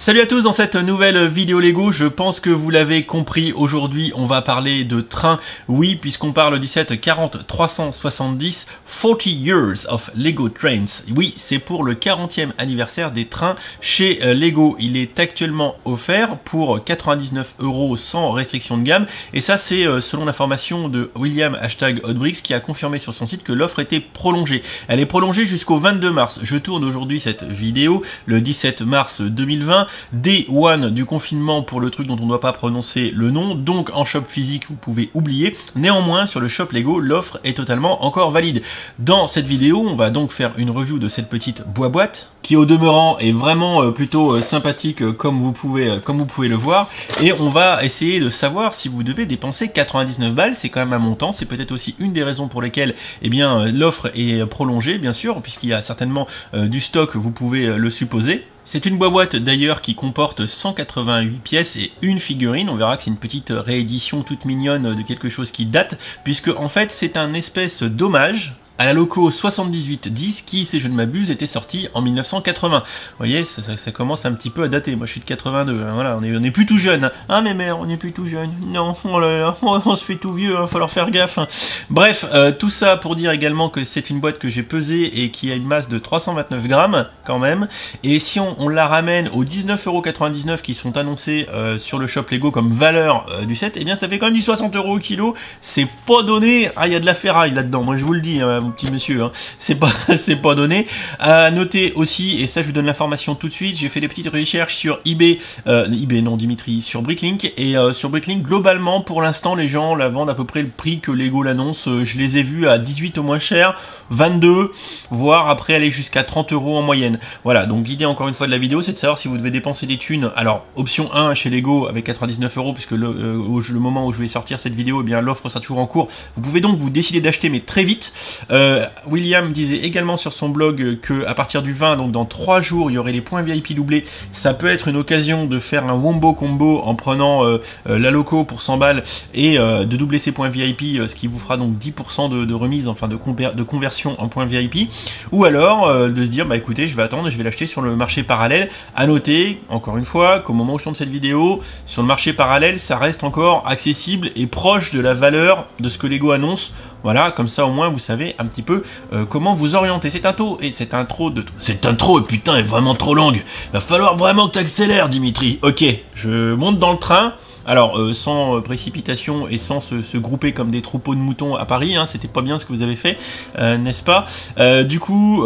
Salut à tous, dans cette nouvelle vidéo Lego, je pense que vous l'avez compris, aujourd'hui on va parler de train, oui, puisqu'on parle du set 40-370 40 Years of Lego Trains. Oui, c'est pour le 40e anniversaire des trains chez Lego. Il est actuellement offert pour 99 € sans restriction de gamme, et ça c'est selon l'information de William #Hotbricks qui a confirmé sur son site que l'offre était prolongée. Elle est prolongée jusqu'au 22 mars. Je tourne aujourd'hui cette vidéo le 17 mars 2020. Day one du confinement pour le truc dont on ne doit pas prononcer le nom, donc en shop physique vous pouvez oublier. Néanmoins sur le shop Lego l'offre est totalement encore valide. Dans cette vidéo on va donc faire une review de cette petite boîte qui au demeurant est vraiment plutôt sympathique comme vous pouvez le voir, et on va essayer de savoir si vous devez dépenser 99 balles, c'est quand même un montant, c'est peut-être aussi une des raisons pour lesquelles l'offre est prolongée bien sûr, puisqu'il y a certainement du stock, vous pouvez le supposer. C'est une boîte d'ailleurs qui comporte 188 pièces et une figurine. On verra que c'est une petite réédition toute mignonne de quelque chose qui date, puisque en fait c'est un espèce d'hommage à la Loco 7810 qui, si je ne m'abuse, était sortie en 1980. Vous voyez, ça commence un petit peu à dater. Moi je suis de 82, hein, voilà, on est plus tout jeune. Ah mais mère, on est plus tout jeune. Non, oh là là, on se fait tout vieux, hein, faut leur faire gaffe. Bref, tout ça pour dire également que c'est une boîte que j'ai pesée et qui a une masse de 329 grammes quand même. Et si on la ramène aux 19,99 € qui sont annoncés sur le shop Lego comme valeur du set, eh bien ça fait quand même du 60 € au kilo. C'est pas donné. Ah, il y a de la ferraille là-dedans, moi je vous le dis, hein, mon petit monsieur, hein. C'est pas donné. À noter aussi, et ça je vous donne l'information tout de suite, j'ai fait des petites recherches sur eBay, sur Bricklink, et sur Bricklink globalement pour l'instant les gens la vendent à peu près le prix que Lego l'annonce. Je les ai vus à 18 au moins cher, 22, voire après aller jusqu'à 30 € en moyenne. Voilà, donc l'idée encore une fois de la vidéo c'est de savoir si vous devez dépenser des thunes. Alors option 1 chez Lego avec 99 €, puisque le moment où je vais sortir cette vidéo, eh bien l'offre sera toujours en cours. Vous pouvez donc vous décider d'acheter, mais très vite. William disait également sur son blog que à partir du 20, donc dans 3 jours, il y aurait les points VIP doublés. Ça peut être une occasion de faire un wombo combo en prenant la Loco pour 100 balles et de doubler ses points VIP, ce qui vous fera donc 10% de remise, enfin de conversion en points VIP. Ou alors de se dire, bah écoutez, je vais attendre, je vais l'acheter sur le marché parallèle. À noter, encore une fois, qu'au moment où je tourne cette vidéo, sur le marché parallèle, ça reste encore accessible et proche de la valeur de ce que Lego annonce. Voilà, comme ça au moins vous savez un petit peu comment vous orienter. Cette intro et cette intro putain est vraiment trop longue. Va falloir vraiment que tu accélères, Dimitri. Ok, je monte dans le train. Alors sans précipitation et sans se grouper comme des troupeaux de moutons à Paris, hein, c'était pas bien ce que vous avez fait, n'est-ce pas? Du coup,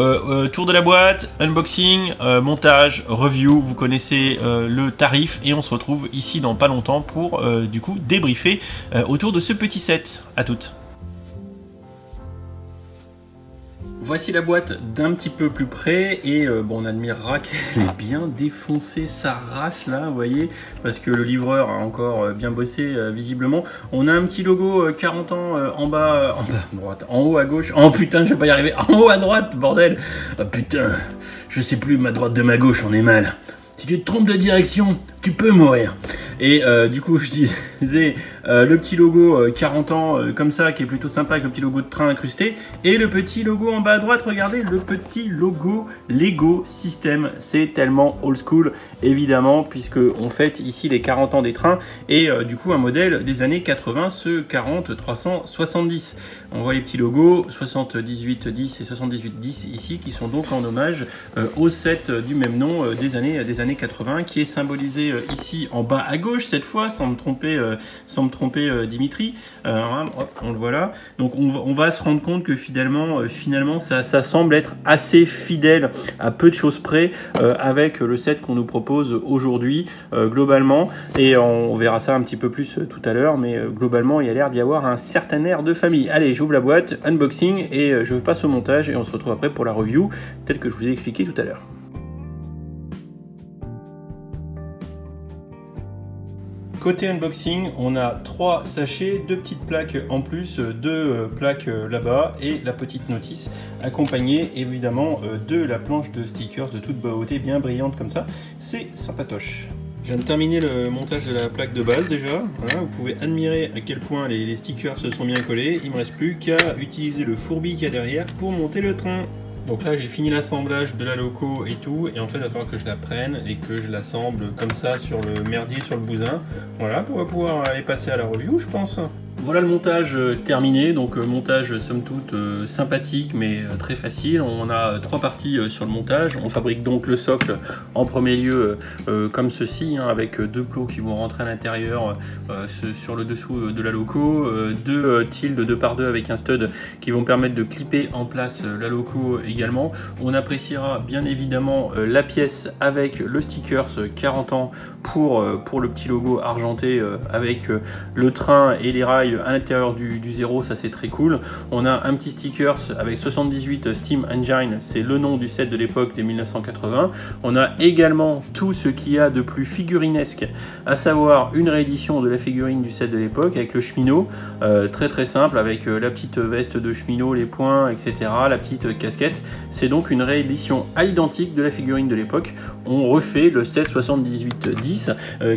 tour de la boîte, unboxing, montage, review, vous connaissez le tarif, et on se retrouve ici dans pas longtemps pour du coup débriefer autour de ce petit set. À toutes. Voici la boîte d'un petit peu plus près, et bon, on admirera qu'elle est bien défoncée sa race là, vous voyez, parce que le livreur a encore bien bossé visiblement. On a un petit logo 40 ans en bas à droite, en haut à gauche. Oh putain, je vais pas y arriver. En haut à droite, bordel. Oh putain, je sais plus ma droite de ma gauche, on est mal. Si tu te trompes de direction, tu peux mourir. Et du coup, je disais le petit logo 40 ans comme ça, qui est plutôt sympa, avec le petit logo de train incrusté. Et le petit logo en bas à droite, regardez, le petit logo Lego System. C'est tellement old school, évidemment, puisque on fête ici les 40 ans des trains. Et du coup, un modèle des années 80, ce 40-370. On voit les petits logos 7810 et 7810 ici, qui sont donc en hommage au set du même nom des années 80, qui est symbolisé ici en bas à gauche cette fois, sans me tromper Dimitri. Hop, on le voit là. Donc on va se rendre compte que finalement ça semble être assez fidèle à peu de choses près avec le set qu'on nous propose aujourd'hui globalement, et on verra ça un petit peu plus tout à l'heure, mais globalement il y a l'air d'y avoir un certain air de famille. Allez, j'ouvre la boîte, unboxing, et je passe au montage, et on se retrouve après pour la review telle que je vous ai expliqué tout à l'heure. Côté unboxing, on a 3 sachets, 2 petites plaques en plus, 2 plaques là-bas, et la petite notice accompagnée évidemment de la planche de stickers de toute beauté, bien brillante comme ça. C'est sympatoche. Je viens de terminer le montage de la plaque de base déjà. Voilà, vous pouvez admirer à quel point les stickers se sont bien collés. Il ne me reste plus qu'à utiliser le fourbi qu'il y a derrière pour monter le train. Donc là j'ai fini l'assemblage de la loco et tout, et en fait il va falloir que je la prenne et que je l'assemble comme ça sur le merdier, sur le bousin. Voilà, on va pouvoir aller passer à la review je pense. Voilà le montage terminé, donc montage somme toute sympathique mais très facile. On a 3 parties sur le montage. On fabrique donc le socle en premier lieu comme ceci, hein, avec 2 plots qui vont rentrer à l'intérieur sur le dessous de la loco, 2 tildes 2x2 avec un stud qui vont permettre de clipper en place la loco également. On appréciera bien évidemment la pièce avec le stickers 40 ans pour le petit logo argenté avec le train et les rails à l'intérieur du 0, ça c'est très cool. On a un petit stickers avec 78 Steam Engine, c'est le nom du set de l'époque des 1980. On a également tout ce qu'il y a de plus figurinesque, à savoir une réédition de la figurine du set de l'époque avec le cheminot, très simple, avec la petite veste de cheminot, les points, etc., la petite casquette. C'est donc une réédition à l'identique de la figurine de l'époque. On refait le set 7810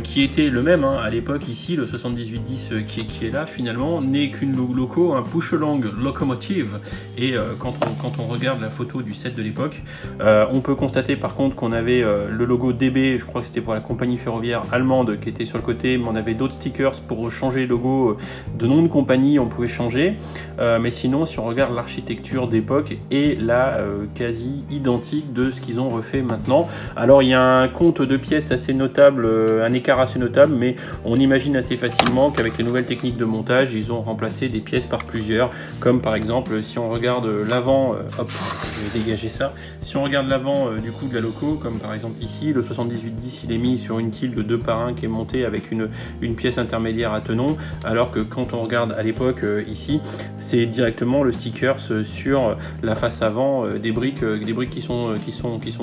qui était le même hein, à l'époque ici, le 7810 qui est là finalement n'est qu'une loco, un push-along locomotive, et quand on regarde la photo du set de l'époque, on peut constater par contre qu'on avait le logo DB, je crois que c'était pour la compagnie ferroviaire allemande qui était sur le côté, mais on avait d'autres stickers pour changer le logo de nom de compagnie, on pouvait changer, mais sinon si on regarde l'architecture d'époque est là quasi identique de ce qu'ils ont refait maintenant. Alors il y a un compte de pièces assez notable, un écart assez notable, mais on imagine assez facilement qu'avec les nouvelles techniques de montage, ils ont remplacé des pièces par plusieurs, comme par exemple si on regarde l'avant, hop, je vais dégager ça, si on regarde l'avant du coup de la loco, comme par exemple ici, le 7810 il est mis sur une tilde 2x1 qui est montée avec une pièce intermédiaire à tenon, alors que quand on regarde à l'époque ici, c'est directement le stickers sur la face avant des briques qui sont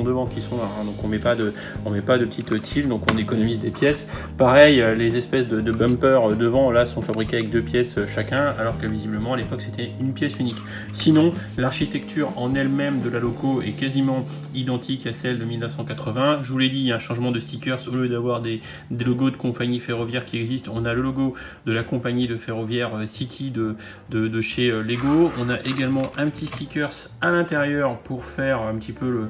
devant, qui sont là, hein. Donc on met pas de petites tildes, donc on économise des pièces. Pareil, les espèces de bumpers devant là sont fabriqués avec 2 pièces chacun, alors que visiblement à l'époque c'était une pièce unique. Sinon, l'architecture en elle-même de la loco est quasiment identique à celle de 1980. Je vous l'ai dit, il y a un changement de stickers. Au lieu d'avoir des logos de compagnie ferroviaire qui existent, on a le logo de la compagnie de ferroviaire City de chez Lego. On a également un petit stickers à l'intérieur pour faire un petit peu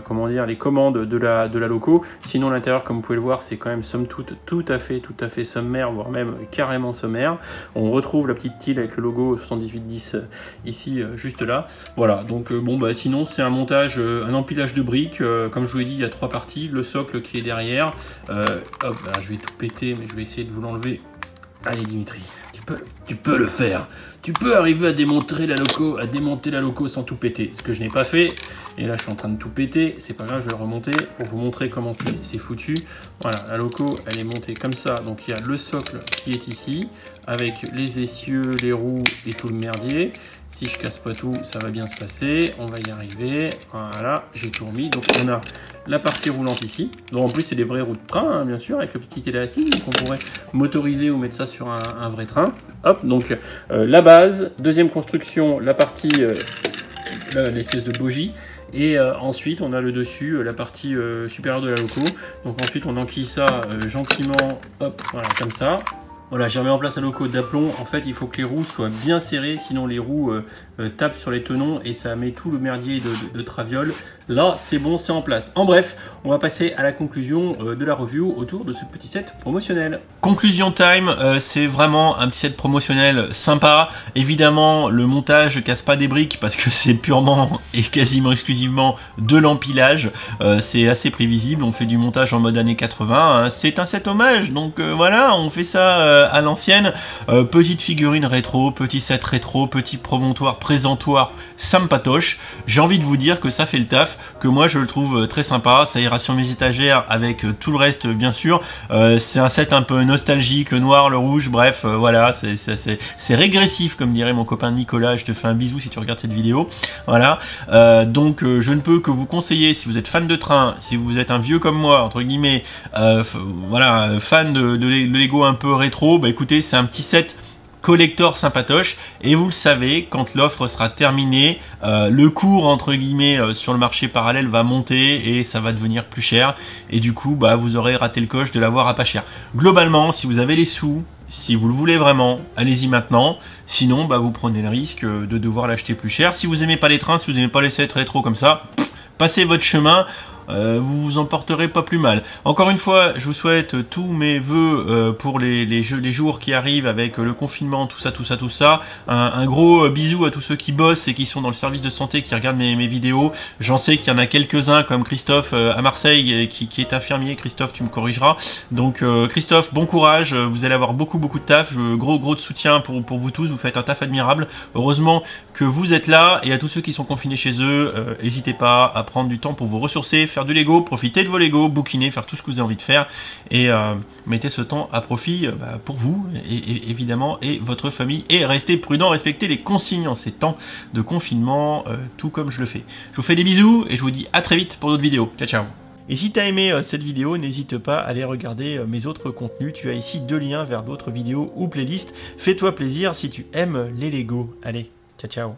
comment dire, les commandes de la loco. Sinon l'intérieur, comme vous pouvez le voir, c'est quand même somme toute tout à fait sommaire, voire même carrément sommaire. On retrouve la petite tilde avec le logo 7810 ici juste là. Voilà, donc bon bah sinon c'est un montage, un empilage de briques, comme je vous l'ai dit il y a 3 parties, le socle qui est derrière, hop là, je vais tout péter mais je vais essayer de vous l'enlever. Allez Dimitri, tu peux le faire, tu peux arriver à démonter la loco sans tout péter, ce que je n'ai pas fait, et là je suis en train de tout péter, c'est pas grave, je vais le remonter pour vous montrer comment c'est foutu. Voilà, la loco elle est montée comme ça, donc il y a le socle qui est ici, avec les essieux, les roues et tout le merdier. Si je casse pas tout, ça va bien se passer, on va y arriver. Voilà, j'ai tout remis. Donc on a la partie roulante ici. Donc en plus c'est des vrais roues de train, hein, bien sûr, avec le petit élastique. Donc on pourrait motoriser ou mettre ça sur un vrai train. Hop, donc la base, deuxième construction, la partie, l'espèce de bogie. Et ensuite on a le dessus, la partie supérieure de la loco. Donc ensuite on enquille ça gentiment, hop, voilà, comme ça. Voilà, j'ai remis en place un loco d'aplomb. En fait, il faut que les roues soient bien serrées, sinon les roues tapent sur les tenons et ça met tout le merdier de traviole. Là, c'est bon, c'est en place. En bref, on va passer à la conclusion de la review autour de ce petit set promotionnel. Conclusion time, c'est vraiment un petit set promotionnel sympa. Évidemment, le montage casse pas des briques parce que c'est purement et quasiment exclusivement de l'empilage. C'est assez prévisible, on fait du montage en mode années 80. Hein. C'est un set hommage, donc voilà, on fait ça à l'ancienne. Petite figurine rétro, petit set rétro, petit promontoire, présentoir, sympatoche. J'ai envie de vous dire que ça fait le taf, que moi je le trouve très sympa. Ça ira sur mes étagères avec tout le reste bien sûr. C'est un set un peu nostalgique, le noir, le rouge, bref, voilà, c'est régressif comme dirait mon copain Nicolas. Je te fais un bisou si tu regardes cette vidéo. Voilà, donc je ne peux que vous conseiller, si vous êtes fan de train, si vous êtes un vieux comme moi, entre guillemets, voilà, fan de Lego un peu rétro, bah écoutez, c'est un petit set collector sympatoche, et vous le savez, quand l'offre sera terminée, le cours entre guillemets sur le marché parallèle va monter et ça va devenir plus cher, et du coup bah vous aurez raté le coche de l'avoir à pas cher. Globalement, si vous avez les sous si vous le voulez vraiment, allez-y maintenant. Sinon, bah, vous prenez le risque de devoir l'acheter plus cher. Si vous aimez pas les trains, si vous aimez pas les sets rétro comme ça, passez votre chemin. Vous vous en porterez pas plus mal. Encore une fois, je vous souhaite tous mes vœux pour les jours qui arrivent avec le confinement, tout ça. Un gros bisou à tous ceux qui bossent et qui sont dans le service de santé, qui regardent mes vidéos. J'en sais qu'il y en a quelques-uns comme Christophe à Marseille qui est infirmier. Christophe, tu me corrigeras. Donc Christophe, bon courage. Vous allez avoir beaucoup de taf. Gros de soutien pour vous tous. Vous faites un taf admirable. Heureusement que vous êtes là. Et à tous ceux qui sont confinés chez eux, n'hésitez pas à prendre du temps pour vous ressourcer, faire du Lego, profitez de vos Lego, bouquiner, faire tout ce que vous avez envie de faire et mettez ce temps à profit pour vous et évidemment et votre famille et restez prudent, respectez les consignes en ces temps de confinement, tout comme je le fais. Je vous fais des bisous et je vous dis à très vite pour d'autres vidéos. Ciao ciao. Et si tu as aimé cette vidéo, n'hésite pas à aller regarder mes autres contenus. Tu as ici 2 liens vers d'autres vidéos ou playlists. Fais-toi plaisir si tu aimes les Lego. Allez, ciao ciao.